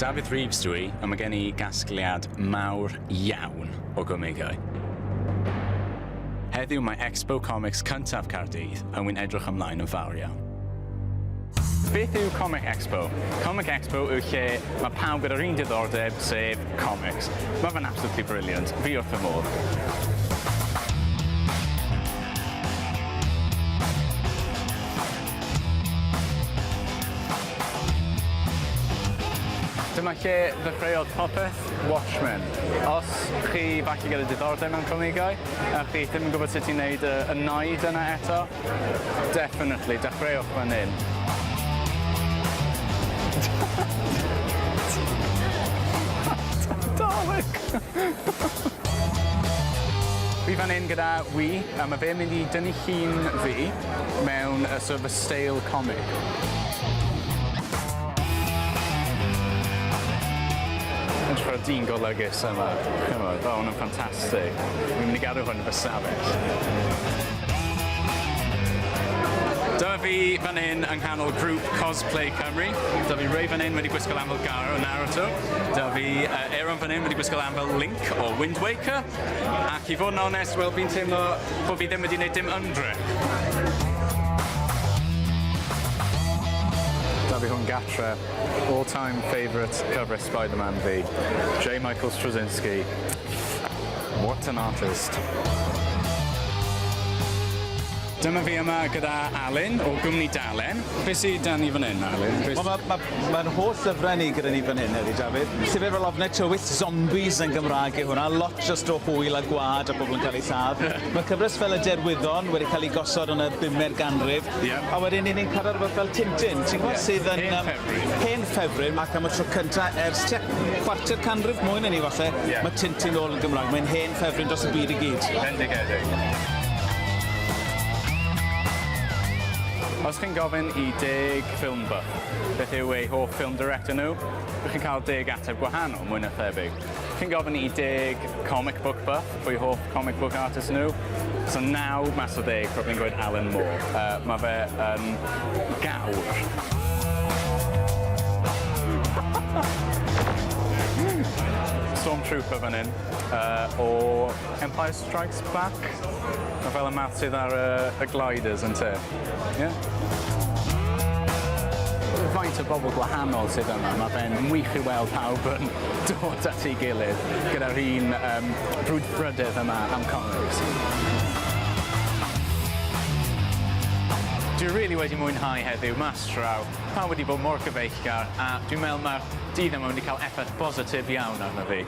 David Reeves dwi, a mae gen i gasgliad mawr iawn o gomegau. Heddiw mae Expo Comics cyntaf Caerdydd a wy'n edrych ymlaen yn fawr iawn. Beth yw Comic Expo? Comic Expo yw lle mae pawb gyda'r un diddordeb, sef comics. Mae fe'n absolutely brilliant. Fi wrth y modd. Dyma lle ddechreuodd popeth Watchmen. Os chi falle gyda diddordeb mewn comigau, a chi ddim yn gwybod sut i wneud y naid yna eto, definitely, dechreuwch fan hyn. Dalek! Fi fan hyn gyda Wi, a mae fe'n mynd i dynnu llun fi mewn sort of a stale comic. Edrych ar y dyn golygus yma. Chymod, o, hwn yn ffantastig. Fi'n mynd i gadw hwn fy safell. Dyma fi fan hyn yng nghanol grŵp Cosplay Cymru. Dyma fi Ray fan hyn wedi gwisgo am fel Garo o Naruto. Dyma fi Aaron fan hyn wedi gwisgo am fel Link o Wind Waker. Ac i fod yn onest, wel, fi'n teimlo bod fi ddim wedi gwneud dim ymdrech. Dyma fi hwn gatre, all-time favourite cover Spider-Man fi, J. Michael Straczynski. What an artist. Dyma fi yma gyda Alun o gwmni Dalen. Beth sydd dan ni fan hyn, Alun? Mae'n holl lyfrau ni gyda ni fan hyn heddi, David. Sef efo lofnau tywydd zombies yn Gymraeg i hwnna, lot just o hwyl a gwad a pobl yn cael ei lladd. Mae cyfres fel y Derwyddon wedi cael ei gosod yn y 5er ganrif. A wedyn ni'n cael rhywbeth fel Tintin, ti'n gwybod, sydd yn hen ffefryn, ac am y tro cyntaf ers chwarter canrif mwy na ni falle, mae Tintin ôl yn Gymraeg. Mae'n hen ffefryn dros y byd i gyd. Bendigedig. Os chi'n gofyn i 10 ffilm buff, beth yw eu hoff ffilm director nhw, chi'n cael 10 ateb gwahanol mwy na thebyg. Chi'n gofyn i 10 comic book buff, pwy hoff comic book artist nhw, so 9 mas o 10, probably'n gweud Alan Moore. Mae fe yn gawr. Stormtrooper fan hyn, o Empire Strikes Back. Mae fel y math sydd ar y gliders yn te. Faint o bobl gwahanol sydd yma. Mae fe'n wych i weld pawb yn dod at ei gilydd gyda'r un brwdfrydydd yma am comics. Dwi rili wedi mwynhau heddiw mas draw. Pawb wedi bod mor gyfeillgar a dwi'n meddwl mae'r dydd yma wedi cael effaith positif iawn arno fi.